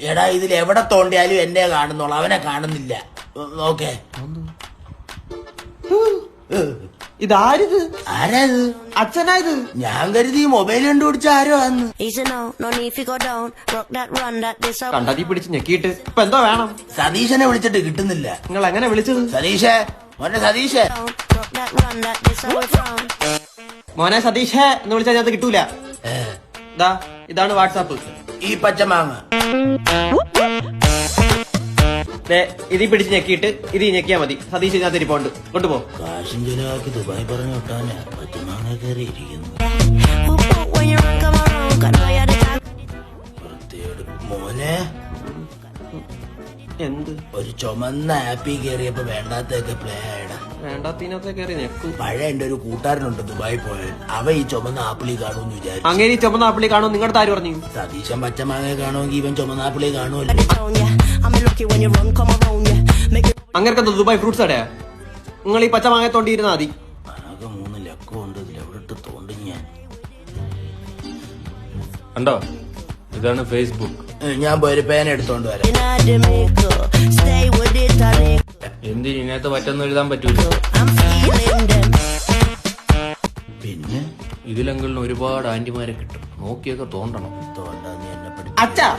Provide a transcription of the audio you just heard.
എടാ ഇതിൽ എവിടെ തോണ്ടിയാലും എന്നെ കാണുന്നോളൂ, അവനെ കാണുന്നില്ല. ഓക്കെ, ഇതാരിത്? ആരാത്? അച്ഛനായത്? ഞാൻ കരുതി മൊബൈൽ കണ്ടുപിടിച്ച ആരോ ആന്ന്. കണ്ടതി പിടിച്ച് ഞെക്കിയിട്ട് ഇപ്പൊ എന്തോ വേണം? സതീശനെ വിളിച്ചിട്ട് കിട്ടുന്നില്ല. നിങ്ങൾ എങ്ങനെ വിളിച്ചത്? സതീഷേ, മോനെ സതീഷേ. മോനെ സതീഷേ എന്ന് വിളിച്ചാൽ അത് കിട്ടൂല. ഇതാണ് വാട്സാപ്പ്. ഈ പച്ചമാങ്ങ ഇതി പിടിച്ച് ഞെക്കിയിട്ട് ഇത് ഞെക്കിയാ മതി. സതീഷ് ഇതിനകത്ത് ഇരിപ്പുണ്ട്, കൊണ്ടുപോ. കാശും ചെലവാക്കി ദുബായ് പറഞ്ഞു വിട്ടാനാ പച്ചമാങ്ങ കയറി ഇരിക്കുന്നു. മോനെ എന്ത്? ഒരു ചുമന്ന ആപ്പിൽ കയറിയപ്പോ വേണ്ടാത്തൊക്കെ പ്ലേ ആയിടാ. വേണ്ടാത്തതിനകത്ത് കയറി ഞെക്കും. പഴയ എന്റെ ഒരു കൂട്ടുകാരനുണ്ട് ദുബായി പോയാൽ, അവ ഈ ചുമന്ന ആപ്പിളി കാണുമെന്ന് വിചാരിച്ചു. അങ്ങനെ ഈ ചുമന്ന ആപ്പിളി കാണും നിങ്ങളുടെ ആര് പറഞ്ഞു? സതീശൻ പച്ചമാങ്ങ കാണുമെങ്കിൽ ഇവൻ ചുമന്ന ആപ്പിളി കാണുമല്ലോ. അങ്ങനെ ദുബായ് ഫ്രൂട്ട്സ് കടയാ? നിങ്ങൾ ഈ പച്ചമാങ്ങ തോണ്ടിയിരുന്നാ മതി. ആകെ 3 ലക്കമുണ്ട്, ഇതിൽ എവിടെ ഇട്ട് തോണ്ടി ഞാൻ. കണ്ടോ, ഇതാണ് ഫേസ്ബുക്ക്. ഞാൻ പോയൊരു പേന എടുത്തോണ്ട് വരാം. എന്തിന് ഇതിനകത്ത് പറ്റൊന്നും എഴുതാൻ പറ്റൂല. പിന്നെ ഇതിലെങ്കിലും ഒരുപാട് ആന്റിമാരെ കിട്ടും, നോക്കിയൊക്കെ തോണ്ടണം. തോണ്ടാ നീ എന്നെ അച്ഛാ